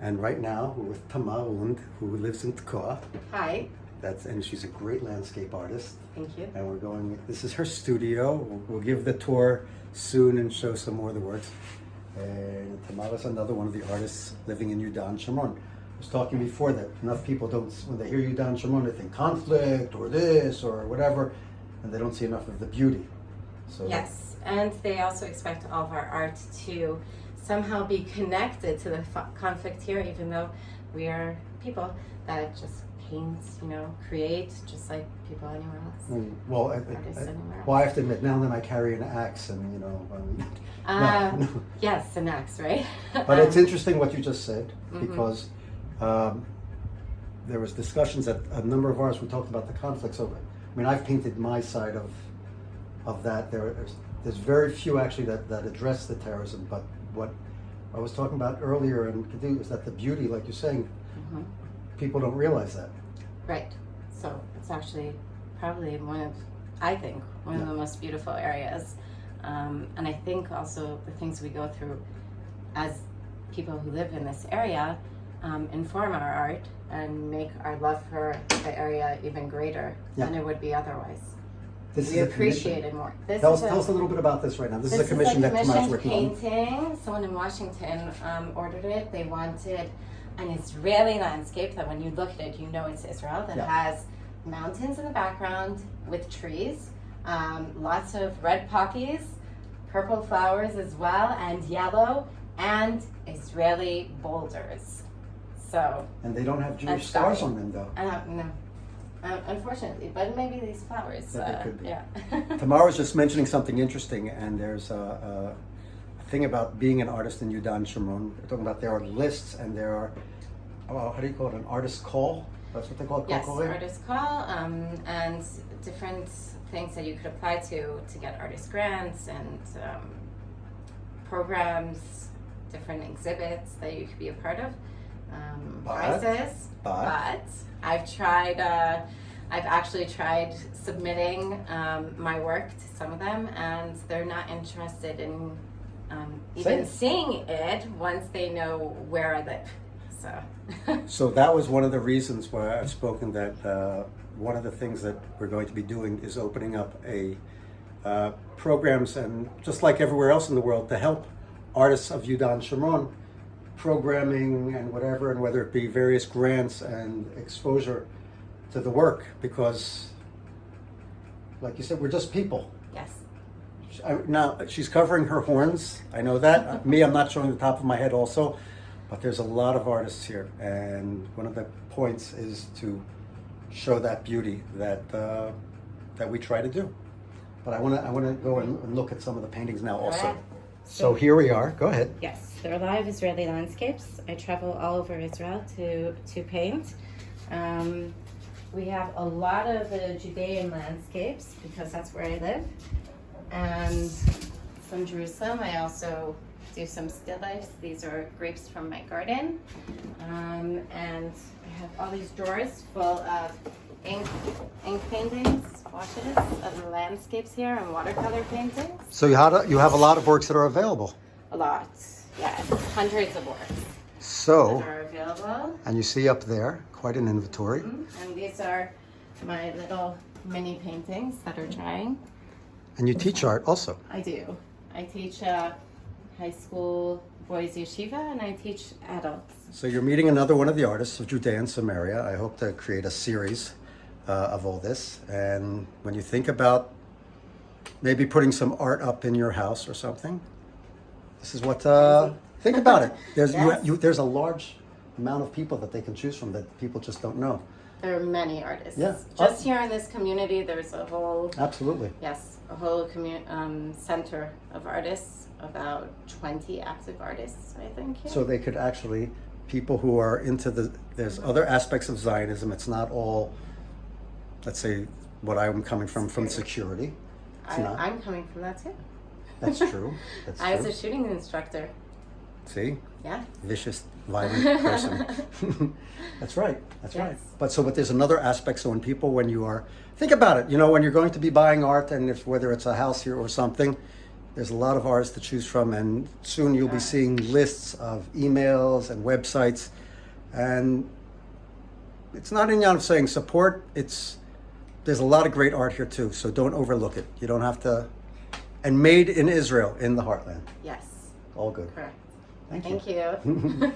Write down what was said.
And right now we're with Tamar Rund, who lives in Tkoa. Hi. And she's a great landscape artist. Thank you. And this is her studio. We'll give the tour soon and show some more of the works. And Tamar is another one of the artists living in Judea and Samaria. I was talking before that enough people don't, when they hear Judea and Samaria, they think conflict or this or whatever, and they don't see enough of the beauty. So yes, and they also expect all of our art to somehow be connected to the conflict here, even though we are people that just paint, create, just like people anywhere else. Well, Artists anywhere I else. have to admit, now that I carry an axe and, no. Yes, an axe, right? But it's interesting what you just said, Mm-hmm. because there was discussions that a number of artists, we talked about the conflict. So, I've painted my side of that. There's very few actually that address the terrorism, but what I was talking about earlier and continue is that the beauty, like you're saying, Mm-hmm. people don't realize that. Right. So it's actually probably I think, one of the most beautiful areas. And I think also the things we go through as people who live in this area inform our art and make our love for the area even greater than it would be otherwise. We appreciate it more. Tell us a little bit about this right now. This is a commission that Tamar's working on. Painting. Someone in Washington ordered it. They wanted an Israeli landscape that when you look at it, you know it's Israel, that has mountains in the background with trees, lots of red poppies, purple flowers as well, and yellow, and Israeli boulders. So. And they don't have Jewish stars on them, though. No. Unfortunately, but maybe these flowers. They could be. Yeah. Tamara was just mentioning something interesting, and there's a thing about being an artist in Judea and Samaria. They're talking about there are lists, and there are, how do you call it, an artist call? That's what they call it? Yes, artist call, and different things that you could apply to get artist grants and programs, different exhibits that you could be a part of, prizes. But I've actually tried submitting my work to some of them, and they're not interested in even seeing it once they know where I live. So that was one of the reasons why I've spoken that one of the things that we're going to be doing is opening up programs, and just like everywhere else in the world, to help artists of Judea and Samaria, programming and whatever, and whether it be various grants and exposure to the work, because like you said, we're just people. Yes. Now she's covering her horns, I know that. Me, I'm not showing the top of my head also, but there's a lot of artists here, and one of the points is to show that beauty that we try to do. But I want to go and look at some of the paintings now also. So here we are. Go ahead. Yes, they're live Israeli landscapes. I travel all over Israel to paint. We have a lot of the Judean landscapes because that's where I live. And from Jerusalem, I also do some still lifes. These are grapes from my garden. And I have all these drawers full of ink paintings, washes of the landscapes here, and watercolor paintings. So you have a lot of works that are available. A lot, yes, hundreds of works So, that are available. and you see up there quite an inventory. And these are my little mini paintings that are drying. And you teach art also. I do. I teach high school boys yeshiva, and I teach adults. So you're meeting another one of the artists of Judea and Samaria. I hope to create a series of all this. And when you think about maybe putting some art up in your house or something, this is what, think about it. There's, there's a large amount of people that they can choose from that people just don't know. There are many artists. Yeah. Just here in this community, there's a whole... Absolutely. Yes, a whole center of artists, about 20 active artists, I think. Yeah. So they could actually, people who are into there's other aspects of Zionism. It's not all, let's say, what I'm coming from security. I'm coming from that too. That's true. That's I was true. a shooting instructor. See? Yeah. Vicious, violent person. That's right. That's right. But there's another aspect. So when you are, think about it, when you're going to be buying art, and whether it's a house here or something, There's a lot of artists to choose from, and soon you'll be seeing lists of emails and websites. And it's not in of saying support. There's a lot of great art here too, so don't overlook it. You don't have to. And made in Israel, in the heartland. Yes. All good. Correct. Thank you. Thank you.